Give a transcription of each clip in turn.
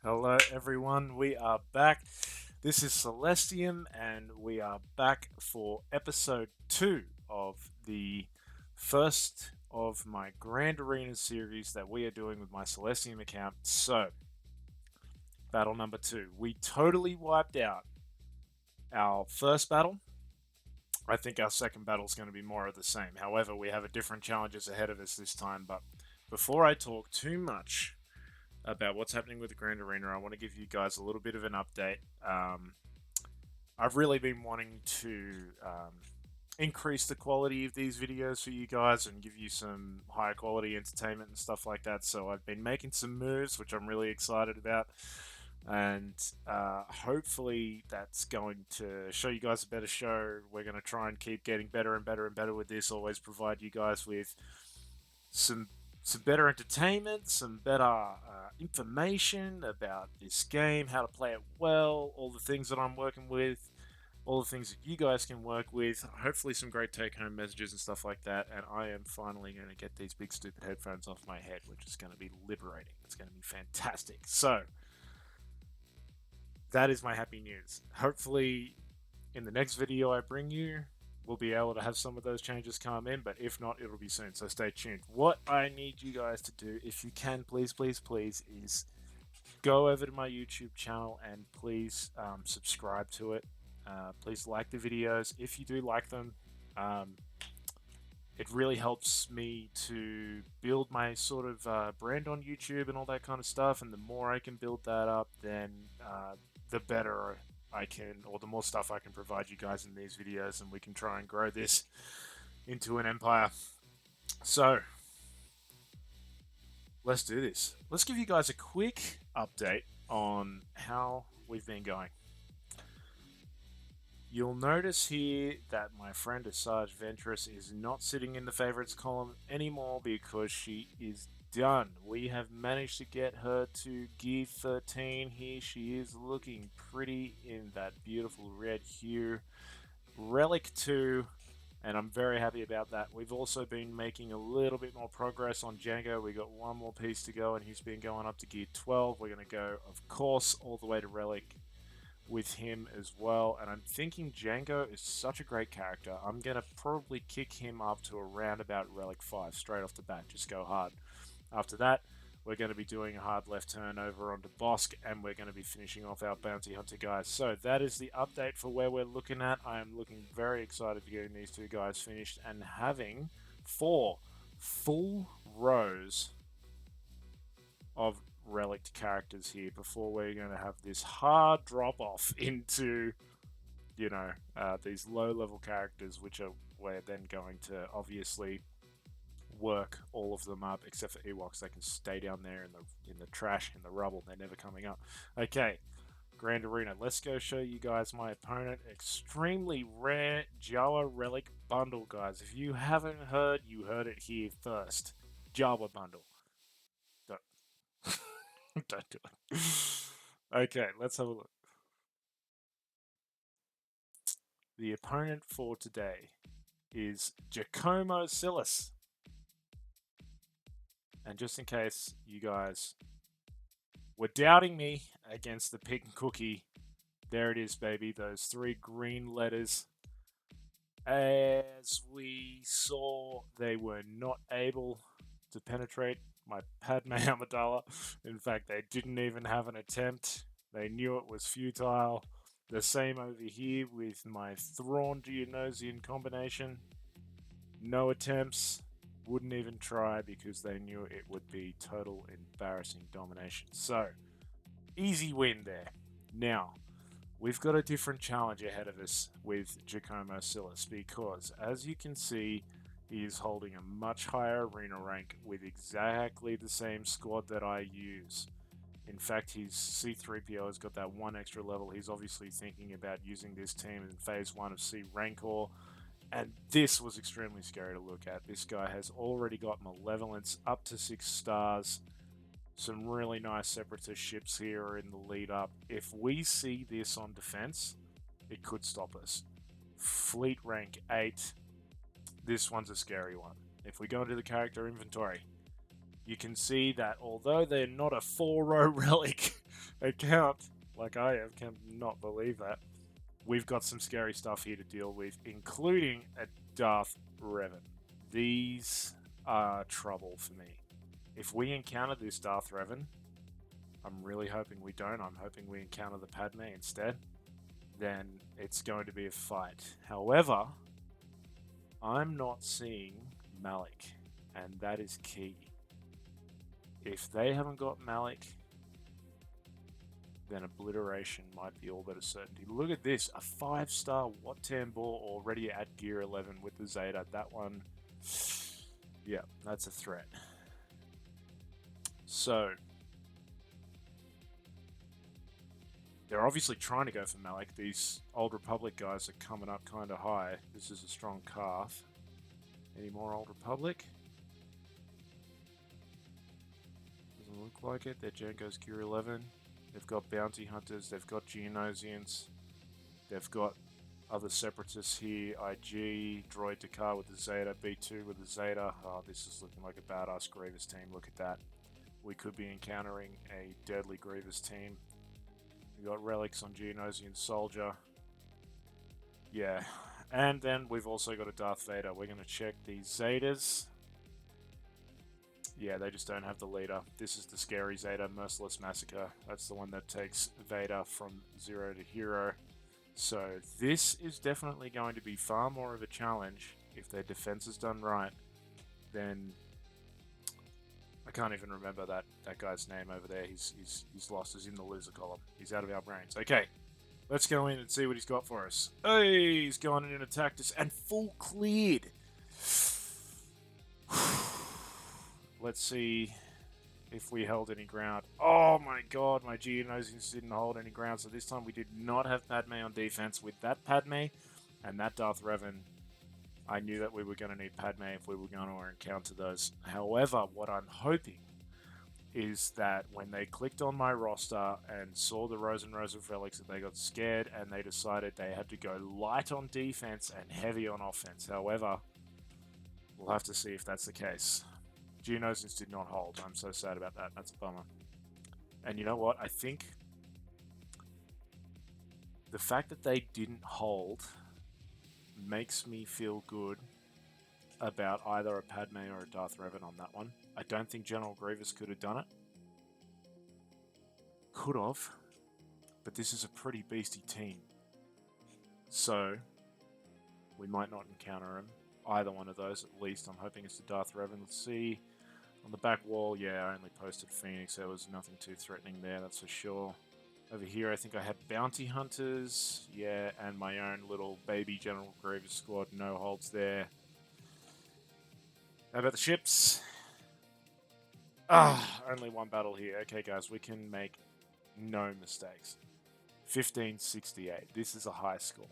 Hello, everyone. We are back. This is Celestiam, and we are back for episode 2 of the first of my Grand Arena series that we are doing with my Celestium account. So, battle number 2. We totally wiped out our first battle. I think our second battle is going to be more of the same. However, we have a different challenges ahead of us this time. But before I talk too much about what's happening with the Grand Arena, I want to give you guys a little bit of an update. I've really been wanting to increase the quality of these videos for you guys and give you some higher quality entertainment and stuff like that. So I've been making some moves, which I'm really excited about. And hopefully that's going to show you guys a better show. We're going to try and keep getting better and better and better with this. Always provide you guys with some some better entertainment, some better information about this game, how to play it well, all the things that I'm working with, all the things that you guys can work with, hopefully some great take-home messages and stuff like that, and I am finally going to get these big stupid headphones off my head, which is going to be liberating. It's going to be fantastic. So, that is my happy news. Hopefully, in the next video I bring you, we'll be able to have some of those changes come in, but if not, it'll be soon, so stay tuned. What I need you guys to do, if you can, please, please, please, is go over to my YouTube channel and please subscribe to it. Please like the videos if you do like them. Um, it really helps me to build my sort of brand on YouTube and all that kind of stuff, and the more I can build that up, then the better I can, or the more stuff I can provide you guys in these videos, and we can try and grow this into an empire. So, let's do this. Let's give you guys a quick update on how we've been going. You'll notice here that my friend Asajj Ventress is not sitting in the favorites column anymore because she is done. We have managed to get her to gear 13 here. She is looking pretty in that beautiful red hue. Relic 2, and I'm very happy about that. We've also been making a little bit more progress on Django. We got one more piece to go, and he's been going up to gear 12. We're going to go, of course, all the way to Relic with him as well, and I'm thinking Django is such a great character. I'm going to probably kick him up to around about Relic 5 straight off the bat, just go hard. After that, we're going to be doing a hard left turn over onto Bosk, and we're going to be finishing off our Bounty Hunter guys. So that is the update for where we're looking at. I am looking very excited to getting these two guys finished and having 4 full rows of relic characters here before we're going to have this hard drop off into, these low level characters, which are we're then going to obviously work all of them up except for Ewoks. They can stay down there in the trash, in the rubble. They're never coming up. Okay, Grand Arena. Let's go show you guys my opponent. Extremely rare Jawa relic bundle, guys. If you haven't heard, you heard it here first. Jawa bundle. Don't do it. Okay, let's have a look. The opponent for today is Giacomo Silas. And just in case you guys were doubting me against the pig and cookie, there it is, baby. Those 3 green letters. As we saw, they were not able to penetrate my Padme Amidala. In fact, they didn't even have an attempt. They knew it was futile. The same over here with my Thrawn Geonosian combination. No attempts. Wouldn't even try because they knew it would be total embarrassing domination. So, easy win there. Now, we've got a different challenge ahead of us with Giacomo Silas because, as you can see, he is holding a much higher arena rank with exactly the same squad that I use. In fact, his C-3PO has got that 1 extra level. He's obviously thinking about using this team in Phase 1 of C-Rancor. And this was extremely scary to look at. This guy has already got Malevolence up to 6 stars. Some really nice Separatist ships here in the lead up. If we see this on defense, it could stop us. Fleet rank 8. This one's a scary one. If we go into the character inventory, you can see that although they're not a 4-row relic, account, like I have, cannot believe that. We've got some scary stuff here to deal with, including a Darth Revan. These are trouble for me. If we encounter this Darth Revan, I'm really hoping we don't. I'm hoping we encounter the Padme instead. Then it's going to be a fight. However, I'm not seeing Malik, and that is key. If they haven't got Malik, then obliteration might be all but a certainty. Look at this, a 5-star Wat Tambor already at gear 11 with the Zeta. That one, yeah, that's a threat. So, they're obviously trying to go for Malik. These Old Republic guys are coming up kind of high. This is a strong calf. Any more Old Republic? Doesn't look like it. Their Jango's gear 11. They've got bounty hunters, they've got Geonosians, they've got other separatists here, IG, Droid Dakar with the Zeta, B2 with the Zeta. Oh, this is looking like a badass Grievous team, look at that. We could be encountering a deadly Grievous team. We've got relics on Geonosian Soldier. Yeah, and then we've also got a Darth Vader. We're going to check these Zetas. Yeah, they just don't have the leader. This is the scary Zeta, Merciless Massacre. That's the one that takes Vader from 0 to hero. So this is definitely going to be far more of a challenge if their defense is done right. Then I can't even remember that guy's name over there. He's lost. He's in the loser column. He's out of our brains. Okay, let's go in and see what he's got for us. Hey, he's gone in and attacked us and full cleared. Let's see if we held any ground. Oh my god, my Geonosians didn't hold any ground, so this time we did not have Padme on defense. With that Padme and that Darth Revan, I knew that we were going to need Padme if we were going to encounter those. However, what I'm hoping is that when they clicked on my roster and saw the Rows and Rows of Relics, that they got scared and they decided they had to go light on defense and heavy on offense. However, we'll have to see if that's the case. Geonosians did not hold. I'm so sad about that. That's a bummer. And you know what? I think the fact that they didn't hold makes me feel good about either a Padme or a Darth Revan on that one. I don't think General Grievous could have done it. Could have. But this is a pretty beastie team. So, we might not encounter him. Either one of those, at least. I'm hoping it's the Darth Revan. Let's see. On the back wall, yeah, I only posted Phoenix. There was nothing too threatening there, that's for sure. Over here, I think I had Bounty Hunters. Yeah, and my own little baby General Grievous squad. No holds there. How about the ships? Only one battle here. Okay, guys, we can make no mistakes. 1568. This is a high score.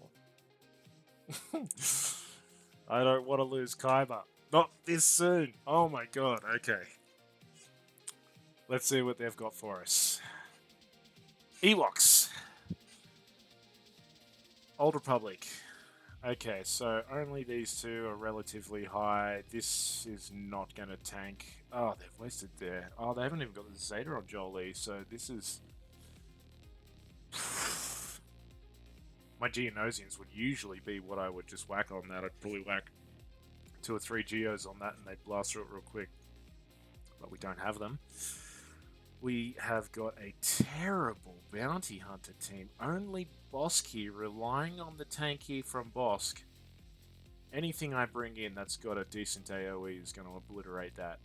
I don't want to lose Kaiba. Not this soon. Oh my god, okay. Let's see what they've got for us. Ewoks. Old Republic. Okay, so only these two are relatively high. This is not going to tank. Oh, they've wasted there. Oh, they haven't even got the Zeta on Jolie, so this is... My Geonosians would usually be what I would just whack on that. I'd probably whack 2 or 3 Geos on that and they'd blast through it real quick. But we don't have them. We have got a terrible bounty hunter team. Only Bosk here, relying on the tank here from Bosk. Anything I bring in that's got a decent AoE is going to obliterate that.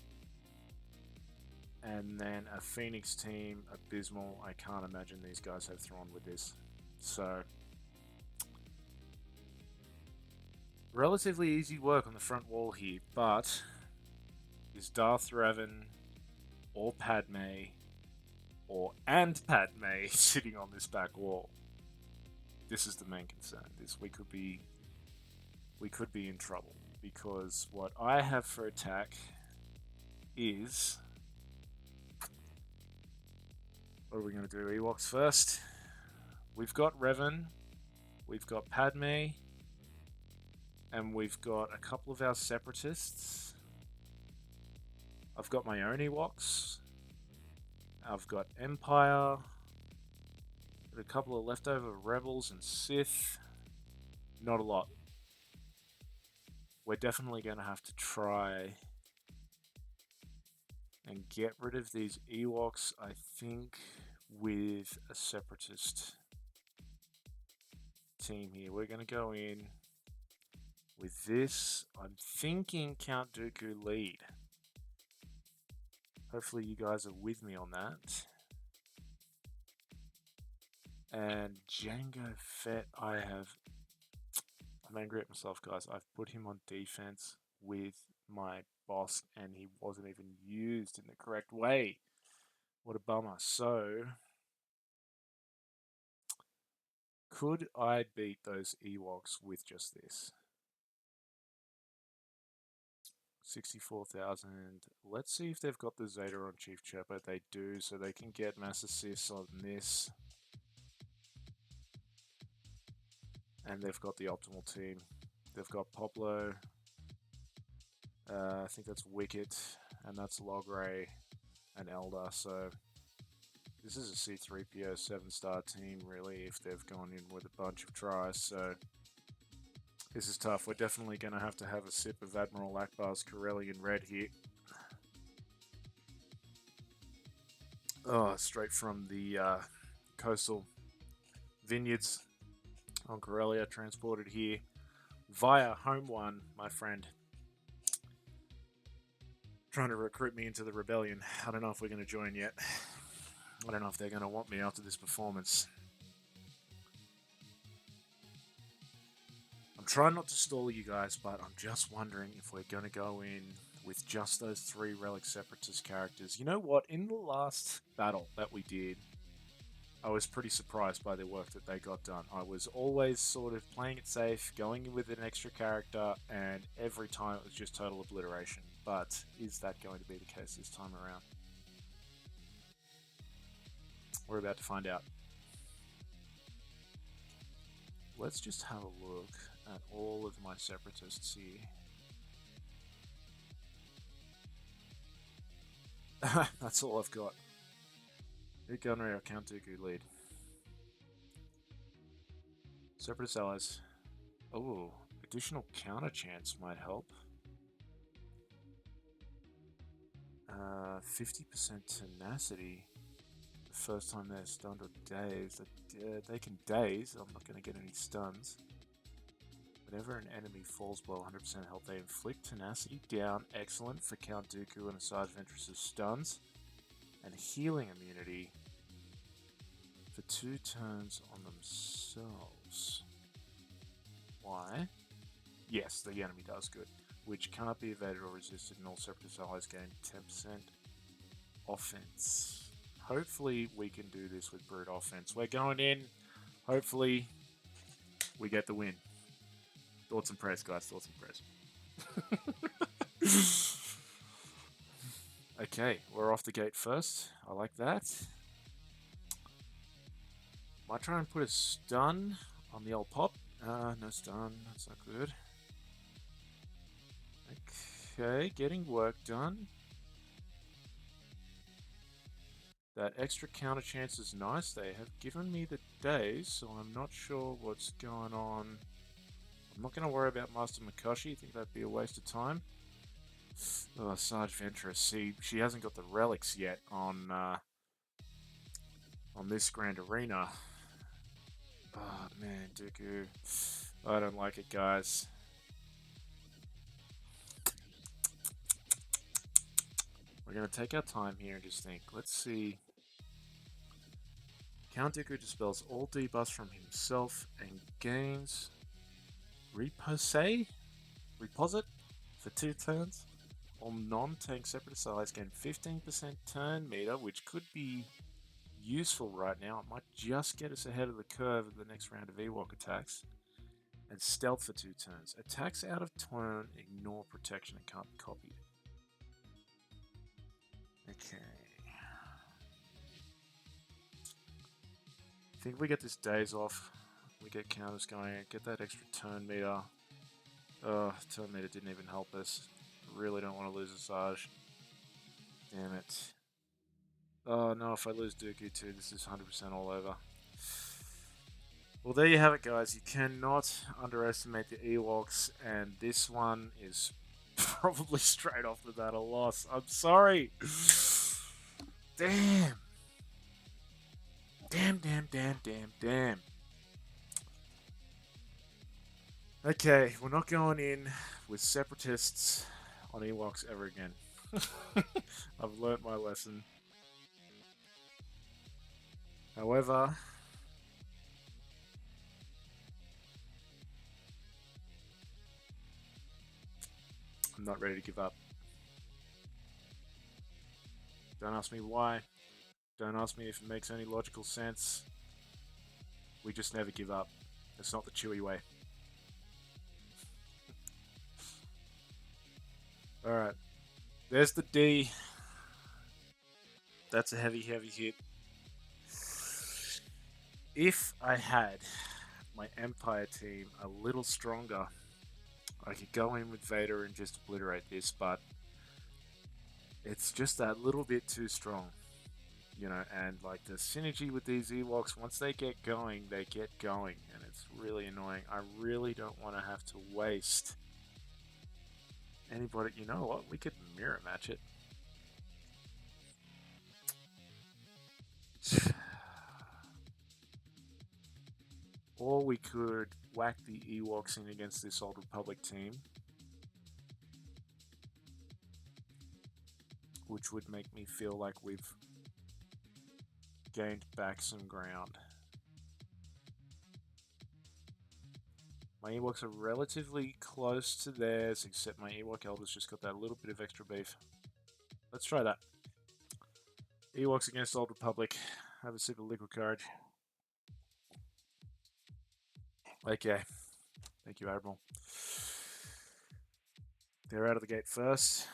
And then a Phoenix team, abysmal. I can't imagine these guys have Thrawn with this. So... relatively easy work on the front wall here, but is Darth Revan or Padme and Padme sitting on this back wall? This is the main concern. We could be in trouble because what I have for attack is, what are we going to do? Ewoks first. We've got Revan, we've got Padme. And we've got a couple of our separatists. I've got my own Ewoks. I've got Empire. a couple of leftover rebels and Sith. Not a lot. We're definitely going to have to try and get rid of these Ewoks, I think, with a Separatist team here. We're going to go in with this. I'm thinking Count Dooku lead. Hopefully you guys are with me on that. And Jango Fett, I'm angry at myself, guys. I've put him on defense with my boss, and he wasn't even used in the correct way. What a bummer. So, could I beat those Ewoks with just this? 64,000. Let's see if they've got the Zeta on Chief Chopper. They do, so they can get mass assists on this. And they've got the optimal team. They've got Poplo. I think that's Wicket, and that's Logray and Elder. So this is a C3PO 7-star team, really, if they've gone in with a bunch of tries. So this is tough. We're definitely going to have a sip of Admiral Akbar's Corellian Red here. Oh, straight from the coastal vineyards on Corellia, transported here via Home One, my friend. Trying to recruit me into the rebellion. I don't know if we're going to join yet. I don't know if they're going to want me after this performance. I'm trying not to stall you guys, but I'm just wondering if we're going to go in with just those 3 Relic Separatist characters. You know what? In the last battle that we did, I was pretty surprised by the work that they got done. I was always sort of playing it safe, going in with an extra character, and every time it was just total obliteration. But is that going to be the case this time around? We're about to find out. Let's just have a look at all of my Separatists here. That's all I've got. Hit Gunray or Count Dooku lead. Separatist allies. Oh, additional counter chance might help. 50% tenacity. The first time they're stunned or dazed. They can daze. I'm not going to get any stuns. Whenever an enemy falls below 100% health, they inflict tenacity down. Excellent for Count Dooku and Asajj Ventress's stuns. And healing immunity for 2 turns on themselves. Why? Yes, the enemy does good. Which cannot be evaded or resisted, and all Separatist allies gain 10% offense. Hopefully we can do this with brute offense. We're going in. Hopefully we get the win. Thoughts and prayers, guys. Thoughts and prayers. Okay, we're off the gate first. I like that. Might try and put a stun on the old pop. No stun. That's not good. Okay, getting work done. That extra counter chance is nice. They have given me the days, so I'm not sure what's going on. I'm not going to worry about Master Mikoshi. I think that'd be a waste of time. Oh, Asajj Ventress. See, she hasn't got the relics yet on this Grand Arena. Oh, man, Dooku. I don't like it, guys. We're going to take our time here and just think. Let's see. Count Dooku dispels all debuffs from himself and gains Reposit for 2 turns. All non-tank Separatist allies gain 15% turn meter, which could be useful right now. It might just get us ahead of the curve of the next round of Ewok attacks. And stealth for 2 turns. Attacks out of turn ignore protection and can't be copied. Okay. I think we get this days off. We get counters going. Get that extra turn meter. Turn meter didn't even help us. Really don't want to lose Asajj. Damn it. Oh no, if I lose Dooku too, this is 100% all over. Well, there you have it, guys. You cannot underestimate the Ewoks, and this one is probably straight off the bat a loss. I'm sorry. Damn. Damn, damn, damn, damn, damn. Okay, we're not going in with separatists on Ewoks ever again. I've learnt my lesson. However, I'm not ready to give up. Don't ask me why. Don't ask me if it makes any logical sense. We just never give up. It's not the Chewy way. Alright, there's the D. That's a heavy, heavy hit. If I had my Empire team a little stronger, I could go in with Vader and just obliterate this, but it's just that little bit too strong. And like the synergy with these Ewoks, once they get going, and it's really annoying. I really don't want to have to waste anybody. You know what? We could mirror match it. Or we could whack the Ewoks in against this Old Republic team, which would make me feel like we've gained back some ground. My Ewoks are relatively close to theirs, except my Ewok Elder's just got that little bit of extra beef. Let's try that. Ewoks against Old Republic. Have a sip of liquid courage. Okay. Thank you, Admiral. They're out of the gate first.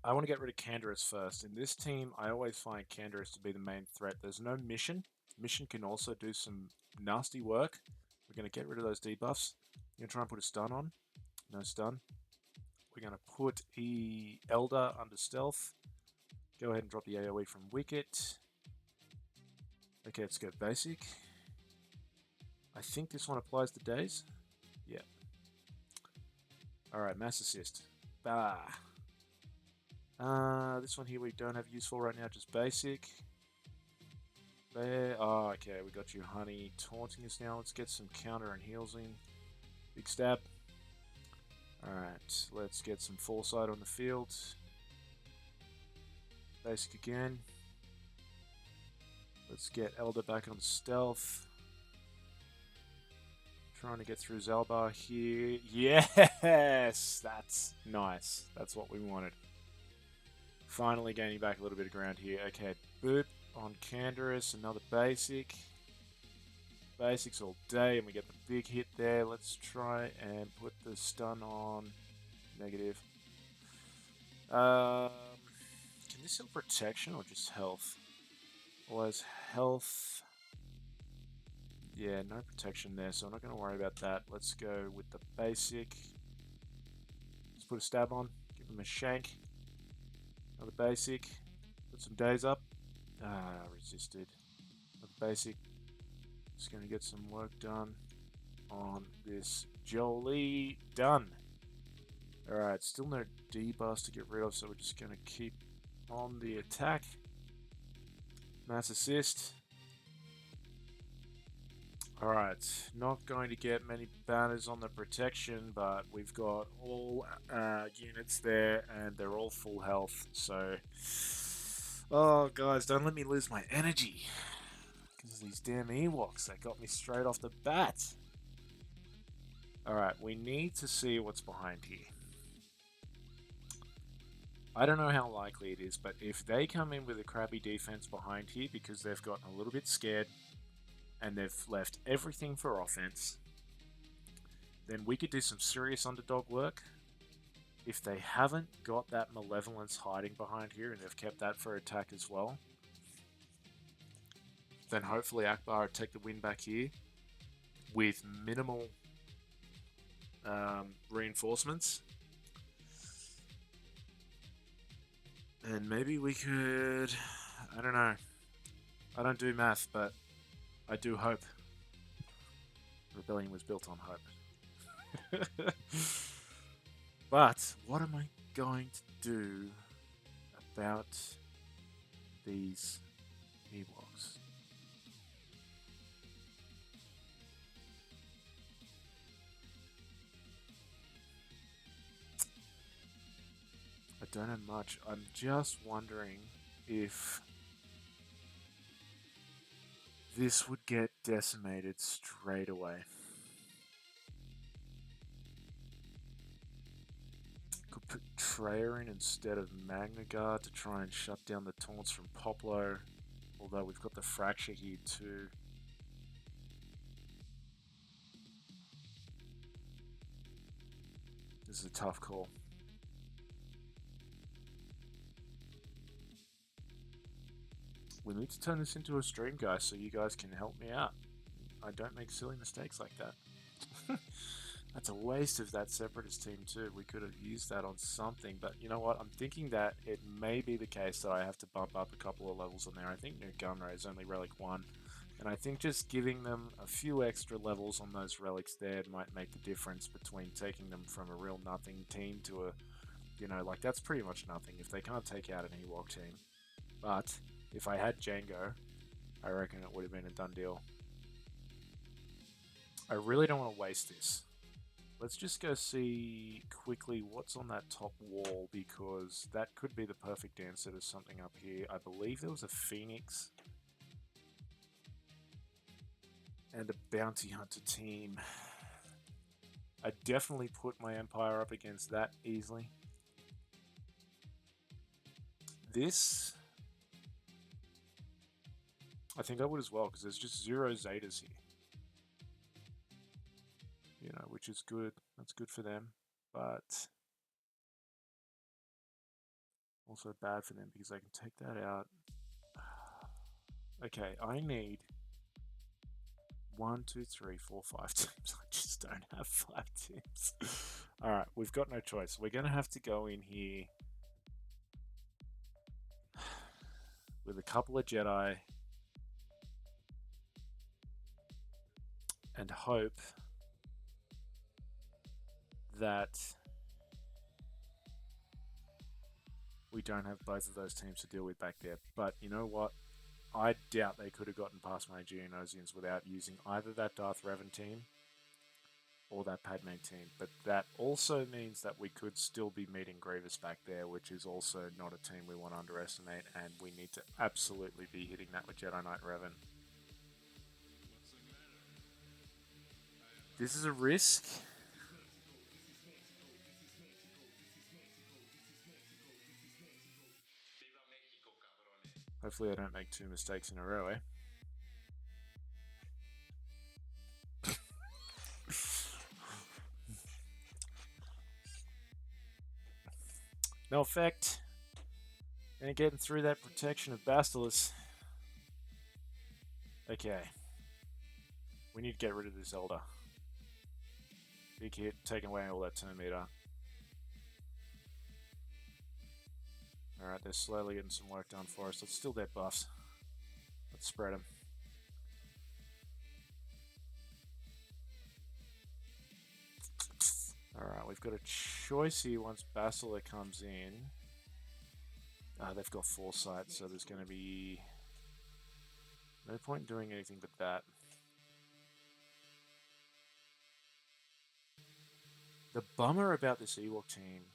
I want to get rid of Canderous first. In this team, I always find Canderous to be the main threat. There's no mission. Mission can also do some nasty work. We're going to get rid of those debuffs. I'm going to try and put a stun on. No stun. We're going to put Elder under stealth. Go ahead and drop the AoE from Wicket. Okay, let's go basic. I think this one applies to days. Yeah. Alright, mass assist. Bah. This one here we don't have use for right now, just basic. There. Oh, okay, we got you, honey. Taunting us now. Let's get some counter and heals in. Big stab. Alright, let's get some foresight on the field. Basic again. Let's get Elder back on stealth. Trying to get through Zalbar here. Yes! That's nice. That's what we wanted. Finally gaining back a little bit of ground here. Okay, boop on Canderous. Another basic. Basics all day, and we get the big hit there. Let's try and put the stun on. Negative. Can this heal protection or just health? Always health. Yeah, no protection there, so I'm not going to worry about that. Let's go with the basic. Let's put a stab on. Give him a shank. Another basic. Put some days up. Resisted. Another basic. Just going to get some work done on this Jolie. Done. Alright, still no debuffs to get rid of, so we're just going to keep on the attack. Mass assist. Alright, not going to get many banners on the protection, but we've got all units there, and they're all full health, so... Oh, guys, don't let me lose my energy. Because of these damn Ewoks, they got me straight off the bat. Alright, we need to see what's behind here. I don't know how likely it is, but if they come in with a crappy defense behind here because they've gotten a little bit scared and they've left everything for offense, then we could do some serious underdog work. If they haven't got that malevolence hiding behind here and they've kept that for attack as well, then hopefully Akbar take the win back here with minimal reinforcements. And maybe we could... I don't know. I don't do math, but I do hope. Rebellion was built on hope. But what am I going to do about these Ewoks? I don't have much. I'm just wondering if this would get decimated straight away. Could put Treya in instead of Magnaguard to try and shut down the taunts from Poplo. Although we've got the Fracture here too. This is a tough call. We need to turn this into a stream, guys, so you guys can help me out. I don't make silly mistakes like that. That's a waste of that Separatist team too. We could have used that on something, but you know what? I'm thinking that it may be the case that I have to bump up a couple of levels on there. I think New Gunray is only Relic 1, and I think just giving them a few extra levels on those relics there might make the difference between taking them from a real nothing team to a, you know, like that's pretty much nothing if they can't take out an Ewok team. But if I had Django, I reckon it would have been a done deal. I really don't want to waste this. Let's just go see quickly what's on that top wall, because that could be the perfect answer to something up here. I believe there was a Phoenix and a Bounty Hunter team. I definitely put my Empire up against that easily. This, I think I would as well, because there's just 0 Zetas here. You know, which is good. That's good for them, but also bad for them because I can take that out. Okay, I need 1, 2, 3, 4, 5 teams. I just don't have 5 teams. Alright, we've got no choice. We're going to have to go in here with a couple of Jedi and hope that we don't have both of those teams to deal with back there. But you know what? I doubt they could have gotten past my Geonosians without using either that Darth Revan team or that Padme team. But that also means that we could still be meeting Grievous back there, which is also not a team we want to underestimate, and we need to absolutely be hitting that with Jedi Knight Revan. This is a risk. Hopefully I don't make 2 mistakes in a row, eh? No effect. And getting through that protection of Basilisk. Okay. We need to get rid of this Elder. Big hit, taking away all that turn meter. Alright, they're slowly getting some work done for us. Let's steal their buffs. Let's spread them. Alright, we've got a choice here once Basilisk comes in. They've got Foresight, so there's going to be no point in doing anything but that. The bummer about this Ewok teams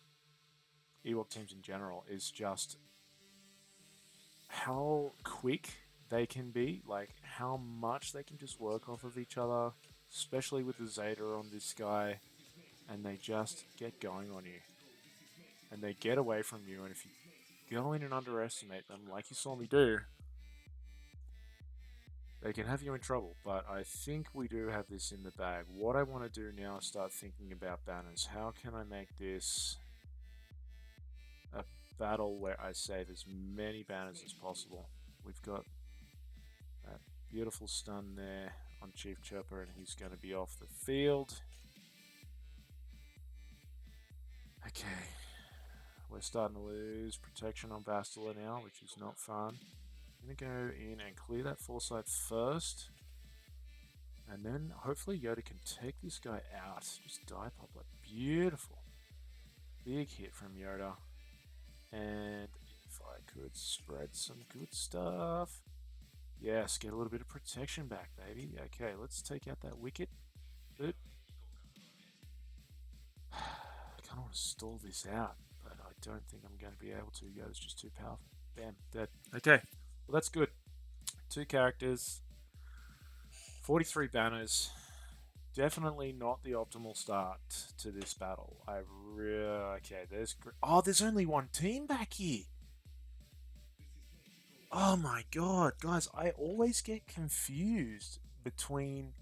in general, is just how quick they can be, like how much they can just work off of each other, especially with the Zeta on this guy, and they just get going on you. And they get away from you, and if you go in and underestimate them, like you saw me do, they can have you in trouble. But I think we do have this in the bag. What I want to do now is start thinking about banners. How can I make this a battle where I save as many banners as possible? We've got that beautiful stun there on Chief Chopper, and he's going to be off the field. Okay, we're starting to lose protection on Bastila now, which is not fun. I'm going to go in and clear that Foresight first, And then hopefully Yoda can take this guy out. Just die pop like beautiful. Big hit from Yoda. And if I could spread some good stuff. Yes, get a little bit of protection back, baby. Okay, let's take out that wicket. Oop. I kind of want to stall this out, but I don't think I'm going to be able to. Yoda's just too powerful. Bam, dead. Okay, well, that's good. Two characters, 43 banners. Definitely not the optimal start to this battle. Okay, there's only one team back here. Oh my god, guys, I always get confused between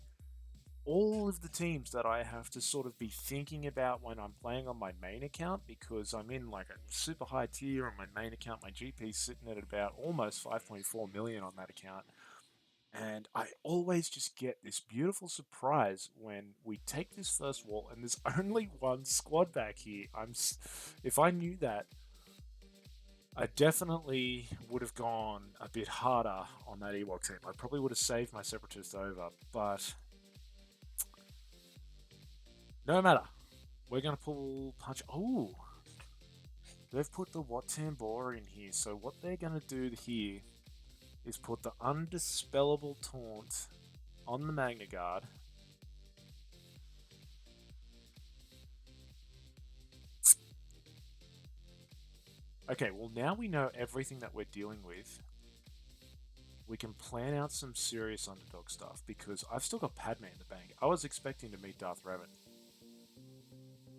all of the teams that I have to sort of be thinking about when I'm playing on my main account, because I'm in like a super high tier on my main account. My GP's sitting at about almost 5.4 million on that account. And I always just get this beautiful surprise when we take this first wall and there's only one squad back here. If I knew that, I definitely would have gone a bit harder on that Ewok team. I probably would have saved my Separatist over, but no matter. We're going to pull punch. Oh, they've put the Watan Bora in here. So what they're going to do here is put the Undispellable Taunt on the Magna Guard. Okay, well now we know everything that we're dealing with. We can plan out some serious underdog stuff, because I've still got Padme in the bank. I was expecting to meet Darth Revan.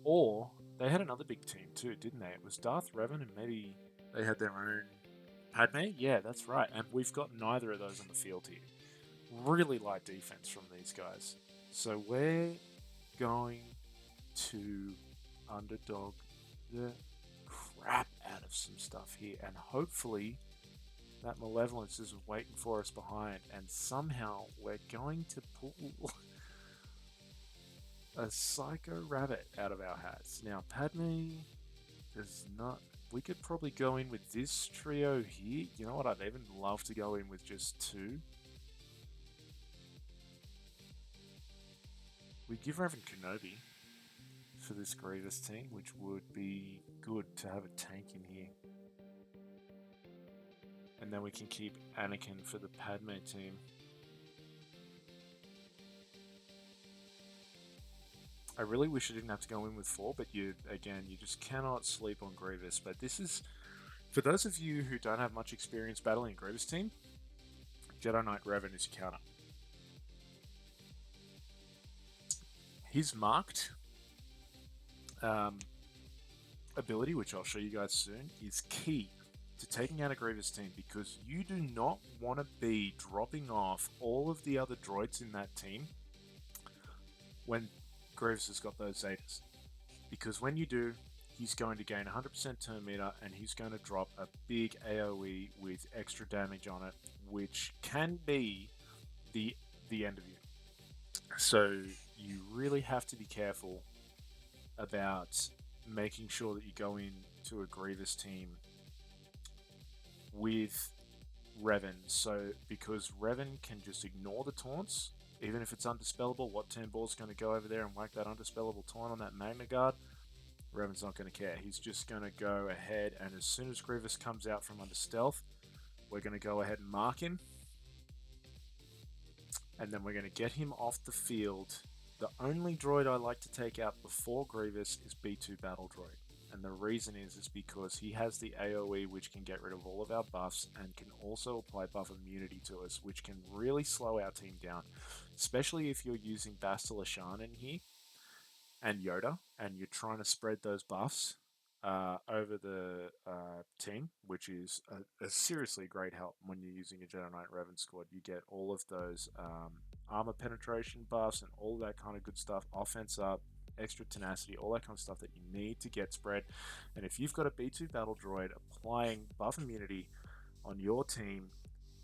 Or they had another big team too, didn't they? It was Darth Revan and maybe they had their own Padme? Yeah, that's right. And we've got neither of those on the field here. Really light defense from these guys. So we're going to underdog the crap out of some stuff here. And hopefully that Malevolence is waiting for us behind. And somehow we're going to pull a Psycho Rabbit out of our hats. Now, Padme does not... We could probably go in with this trio here. You know what? I'd even love to go in with just two. We give Revan Kenobi for this Grievous team, which would be good to have a tank in here. And then we can keep Anakin for the Padme team. I really wish I didn't have to go in with 4, but you just cannot sleep on Grievous. But this is, for those of you who don't have much experience battling a Grievous team, Jedi Knight Revan is your counter. His marked ability, which I'll show you guys soon, is key to taking out a Grievous team, because you do not want to be dropping off all of the other droids in that team when Grievous has got those Zetas. Because when you do, he's going to gain 100% turn meter and he's going to drop a big AoE with extra damage on it, which can be the end of you. So you really have to be careful about making sure that you go into a Grievous team with Revan. So because Revan can just ignore the taunts, even if it's undispellable, Watan Bora's going to go over there and whack that undispellable taunt on that Magna Guard. Revan's not going to care. He's just going to go ahead, and as soon as Grievous comes out from under stealth, we're going to go ahead and mark him. And then we're going to get him off the field. The only droid I like to take out before Grievous is B2 Battle Droid. And the reason is because he has the AoE, which can get rid of all of our buffs and can also apply buff immunity to us, which can really slow our team down, especially if you're using Bastila Shan in here and Yoda, and you're trying to spread those buffs over the team, which is a seriously great help when you're using a Jedi Knight Revan squad. You get all of those armor penetration buffs and all that kind of good stuff, offense up, extra tenacity, all that kind of stuff that you need to get spread. And if you've got a B2 battle droid applying buff immunity on your team,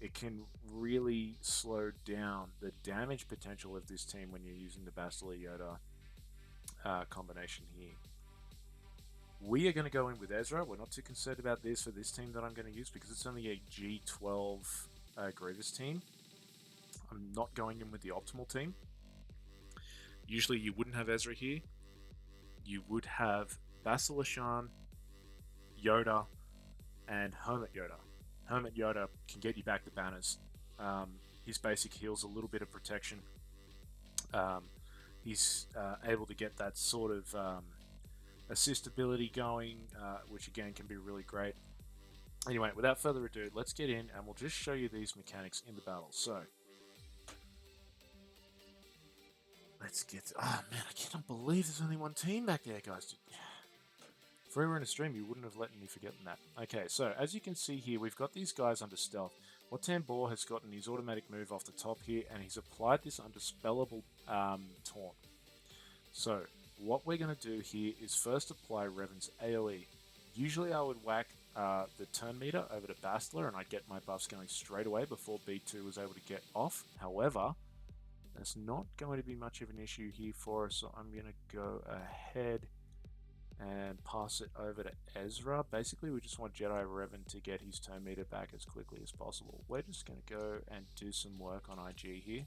it can really slow down the damage potential of this team when you're using the Bastila Yoda combination here. We are going to go in with Ezra. We're not too concerned about this for this team that I'm going to use, because it's only a G12 Grievous team. I'm not going in with the optimal team. Usually you wouldn't have Ezra here. You would have Basilishan, Yoda, and Hermit Yoda. Hermit Yoda can get you back the banners. His basic heals a little bit of protection. Um, he's able to get that sort of assist ability going, which again can be really great. Anyway, without further ado, let's get in and we'll just show you these mechanics in the battle. So, let's get. Oh man, I cannot believe there's only one team back there, guys. If we were in a stream, you wouldn't have let me forget that. Okay, so as you can see here, we've got these guys under stealth. Watambor has gotten his automatic move off the top here, and he's applied this undispellable taunt. So, what we're going to do here is first apply Revan's AoE. Usually I would whack the turn meter over to Bastler, and I'd get my buffs going straight away before B2 was able to get off. However, that's not going to be much of an issue here for us, so I'm going to go ahead and pass it over to Ezra. Basically, we just want Jedi Revan to get his turn meter back as quickly as possible. We're just going to go and do some work on IG here.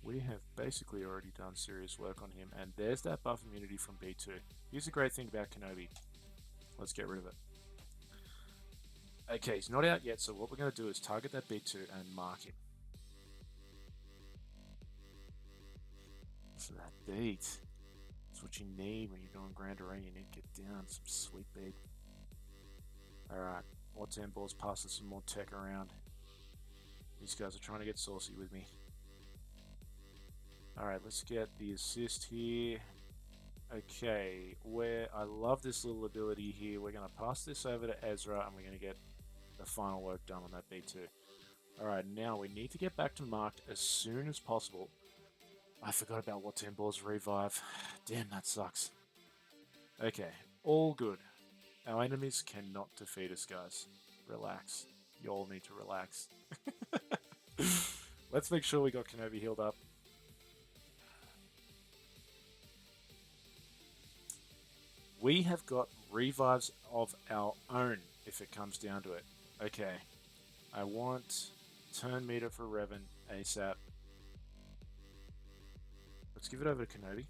We have basically already done serious work on him, and there's that buff immunity from B2. Here's the great thing about Kenobi. Let's get rid of it. Okay, he's not out yet, so what we're going to do is target that B2 and mark him. For that beat. That's what you need when you're doing Grand Arena. You need to get down some sweet beat. Alright, Watambor's passing some more tech around. These guys are trying to get saucy with me. Alright, let's get the assist here. Okay, I love this little ability here. We're going to pass this over to Ezra, and we're going to get the final work done on that B2. Alright, now we need to get back to marked as soon as possible. I forgot about Watambor's revive. Damn, that sucks. Okay, all good. Our enemies cannot defeat us, guys. Relax. You all need to relax. Let's make sure we got Kenobi healed up. We have got revives of our own, if it comes down to it. Okay. I want turn meter for Revan ASAP. Let's give it over to Kenobi.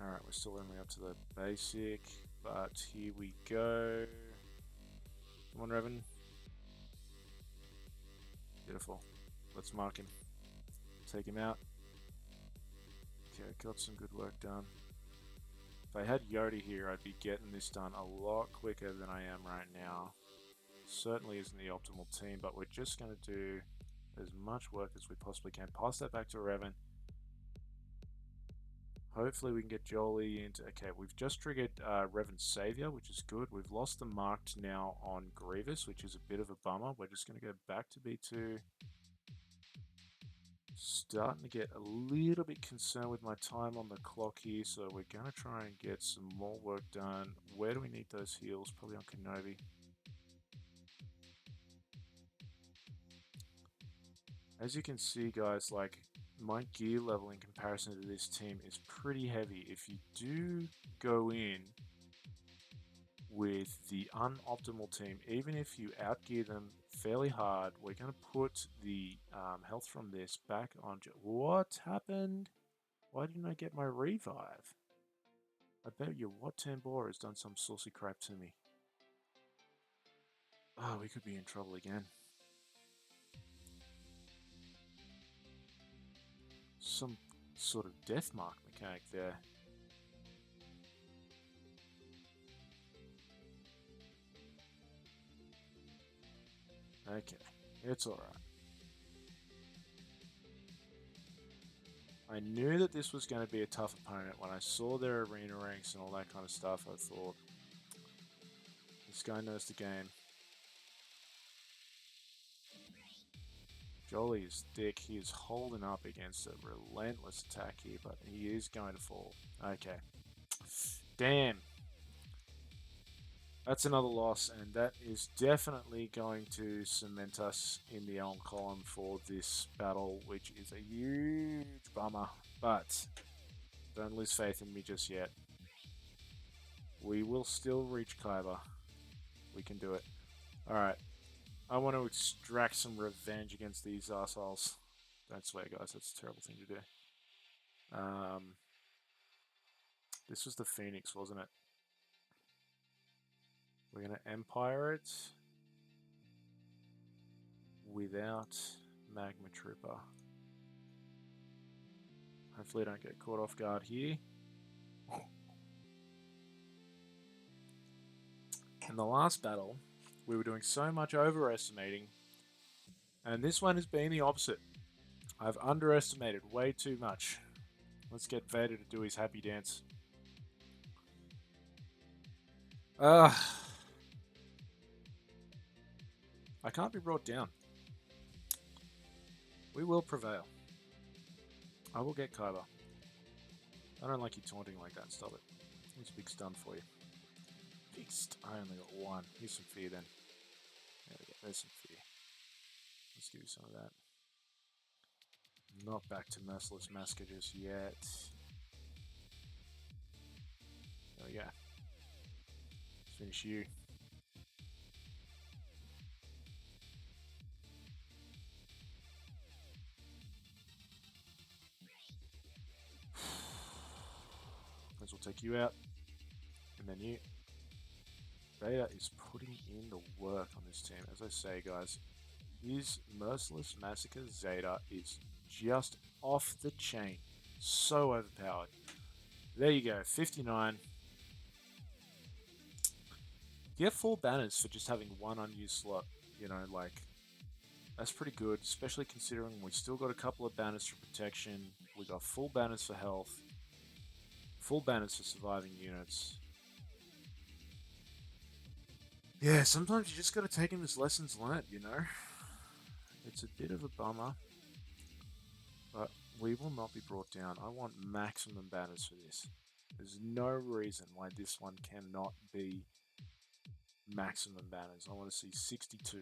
Alright, we're still only up to the basic, but here we go. Come on, Revan. Beautiful. Let's mark him. Take him out. Okay, got some good work done. If I had Yoda here, I'd be getting this done a lot quicker than I am right now. Certainly isn't the optimal team, but we're just going to do as much work as we possibly can. Pass that back to Revan. Hopefully we can get Jolie into... Okay, we've just triggered Revan's Savior, which is good. We've lost the marked now on Grievous, which is a bit of a bummer. We're just going to go back to B2. Starting to get a little bit concerned with my time on the clock here, so we're going to try and get some more work done. Where do we need those heals? Probably on Kenobi. As you can see, guys, like, my gear level in comparison to this team is pretty heavy. If you do go in with the unoptimal team, even if you outgear them fairly hard, we're going to put the health from this back on. What happened? Why didn't I get my revive? I bet you Watambor has done some saucy crap to me. Oh, we could be in trouble again. Some sort of death mark mechanic there. Okay, it's alright. I knew that this was going to be a tough opponent. When I saw their arena ranks and all that kind of stuff, I thought, this guy knows the game. Jolie is thick. He is holding up against a relentless attack here, but he is going to fall. Okay. Damn. That's another loss, and that is definitely going to cement us in the Elm column for this battle, which is a huge bummer. But don't lose faith in me just yet. We will still reach Kyber. We can do it. Alright. I want to extract some revenge against these assholes. Don't swear, guys. That's a terrible thing to do. This was the Phoenix, wasn't it? We're going to Empire it without Magma Trooper. Hopefully I don't get caught off guard here. In the last battle, we were doing so much overestimating, and this one has been the opposite. I've underestimated way too much. Let's get Vader to do his happy dance. I can't be brought down. We will prevail. I will get Kyber. I don't like you taunting like that. Stop it. Here's a big stun for you. Big I only got one. Here's some fear then. There we go. There's some fear. Let's give you some of that. Not back to Merciless Massacre just yet. There we go. Let's finish you. This will take you out. And then you. Vader is putting in the work on this team. As I say, guys, his Merciless Massacre Zeta is just off the chain. So overpowered. There you go, 59. You get 4 banners for just having one unused slot. You know, like, that's pretty good, especially considering we still got a couple of banners for protection. We got full banners for health. Full banners for surviving units. Yeah, sometimes you just gotta take him as lessons learnt, you know? It's a bit of a bummer. But we will not be brought down. I want maximum banners for this. There's no reason why this one cannot be maximum banners. I want to see 62.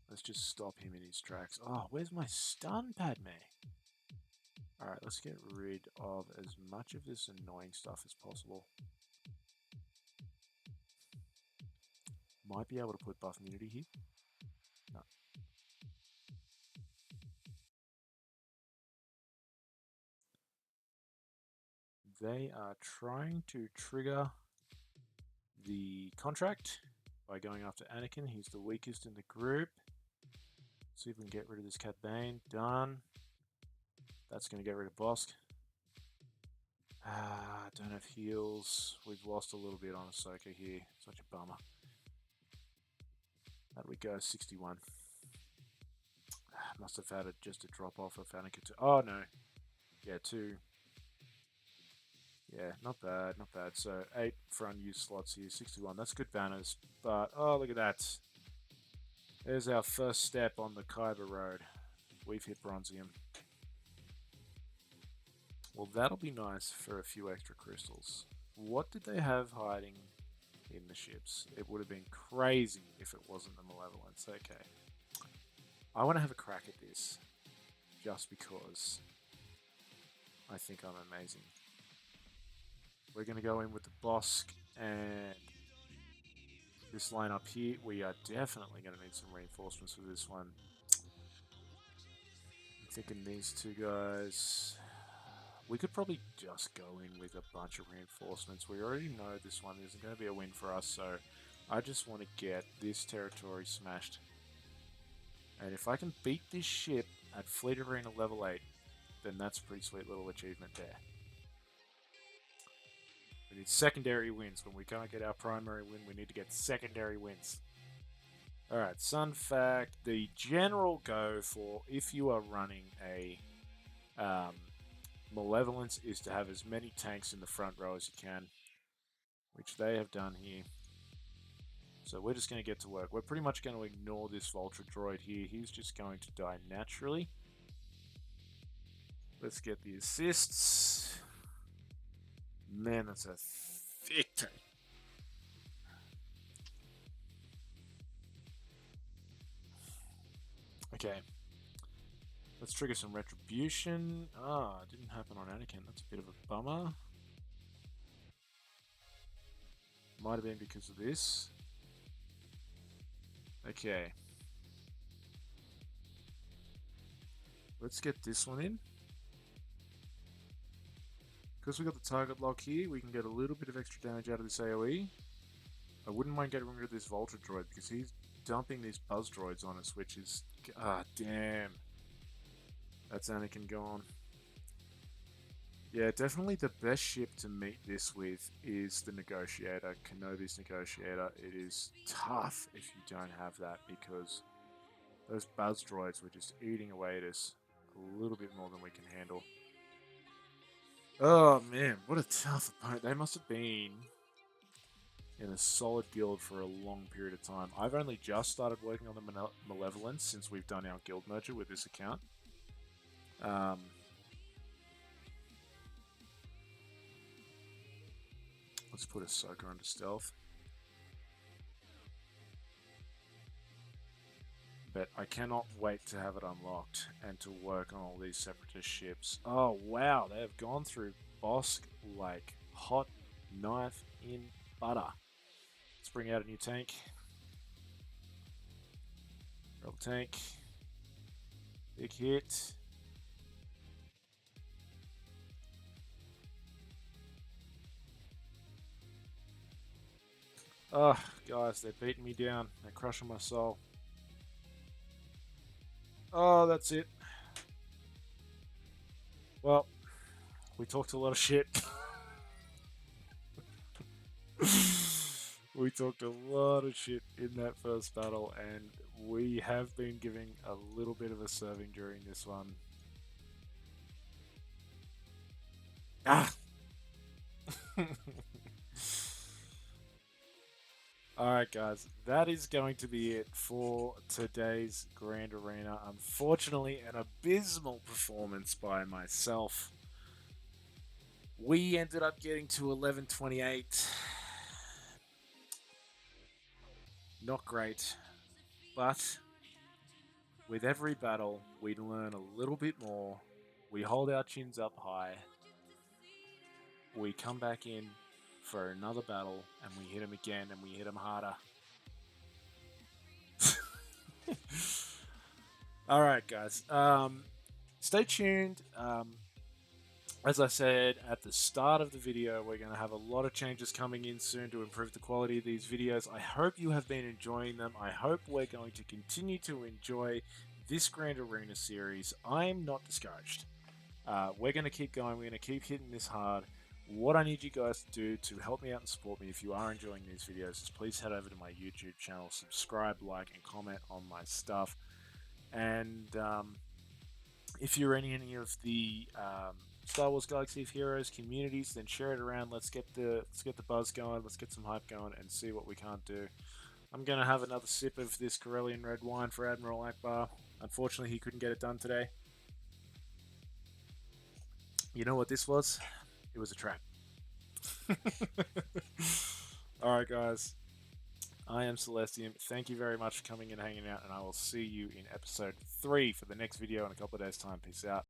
Let's just stop him in his tracks. Oh, where's my stun, Padme? Alright, let's get rid of as much of this annoying stuff as possible. Might be able to put buff immunity here. No. They are trying to trigger the contract by going after Anakin. He's the weakest in the group. See if we can get rid of this Cat Bane. Done. That's going to get rid of Bosk. Don't have heals. We've lost a little bit on Ahsoka here. Such a bummer. How do we go? 61. Must have had just a drop off of Anakin. Oh no. Yeah, 2. Yeah, not bad, not bad. So 8 for unused slots here, 61. That's good banners. But, oh, look at that. There's our first step on the Kyber road. We've hit Bronzium. Well, that'll be nice for a few extra crystals. What did they have hiding in the ships? It would have been crazy if it wasn't the Malevolence. Okay. I want to have a crack at this. Just because I think I'm amazing. We're going to go in with the Bosk and this line up here. We are definitely going to need some reinforcements for this one. I'm thinking these two guys. We could probably just go in with a bunch of reinforcements. We already know this one isn't going to be a win for us, so I just want to get this territory smashed. And if I can beat this ship at Fleet Arena level 8, then that's a pretty sweet little achievement there. We need secondary wins. When we can't get our primary win, we need to get secondary wins. Alright, Sun Fact. The general go for if you are running a Malevolence is to have as many tanks in the front row as you can, which they have done here. So we're just going to get to work. We're pretty much going to ignore this Vulture droid here. He's just going to die naturally. Let's get the assists. Man, that's a thick tank. Okay. Let's trigger some retribution. Ah, it didn't happen on Anakin. That's a bit of a bummer. Might have been because of this. Okay. Let's get this one in. Because we got the target lock here, we can get a little bit of extra damage out of this AoE. I wouldn't mind getting rid of this Volta droid because he's dumping these buzz droids on us, which is... Ah, damn. That's Anakin gone. Yeah, definitely the best ship to meet this with is the Negotiator, Kenobi's Negotiator. It is tough if you don't have that because those buzz droids were just eating away at us a little bit more than we can handle. Oh man, what a tough opponent. They must have been in a solid guild for a long period of time. I've only just started working on the Malevolence since we've done our guild merger with this account. Let's put Ahsoka under stealth. But I cannot wait to have it unlocked and to work on all these separatist ships. Oh wow, they have gone through Bosk like hot knife in butter. Let's bring out a new tank. Rebel tank. Big hit. Oh, guys, they're beating me down. They're crushing my soul. Oh, that's it. Well, we talked a lot of shit. We talked a lot of shit in that first battle, and we have been giving a little bit of a serving during this one. Ah! Alright guys, that is going to be it for today's Grand Arena. Unfortunately, an abysmal performance by myself. We ended up getting to 1128. Not great, but with every battle, we learn a little bit more. We hold our chins up high. We come back in for another battle, and we hit him again, and we hit him harder. All right, guys. Stay tuned. As I said at the start of the video, we're going to have a lot of changes coming in soon to improve the quality of these videos. I hope you have been enjoying them. I hope we're going to continue to enjoy this Grand Arena series. I'm not discouraged. We're going to keep going. We're going to keep hitting this hard. What I need you guys to do to help me out and support me if you are enjoying these videos is please head over to my YouTube channel, subscribe, like, and comment on my stuff. And if you're in any of the Star Wars Galaxy of Heroes communities, then share it around. Let's get the buzz going. Let's get some hype going and see what we can't do. I'm gonna have another sip of this Corellian red wine for Admiral Akbar. Unfortunately, he couldn't get it done today. You know what this was? It was a trap. Alright guys, I am Celestiam. Thank you very much for coming and hanging out, and I will see you in episode 3 for the next video in a couple of days time. Peace out.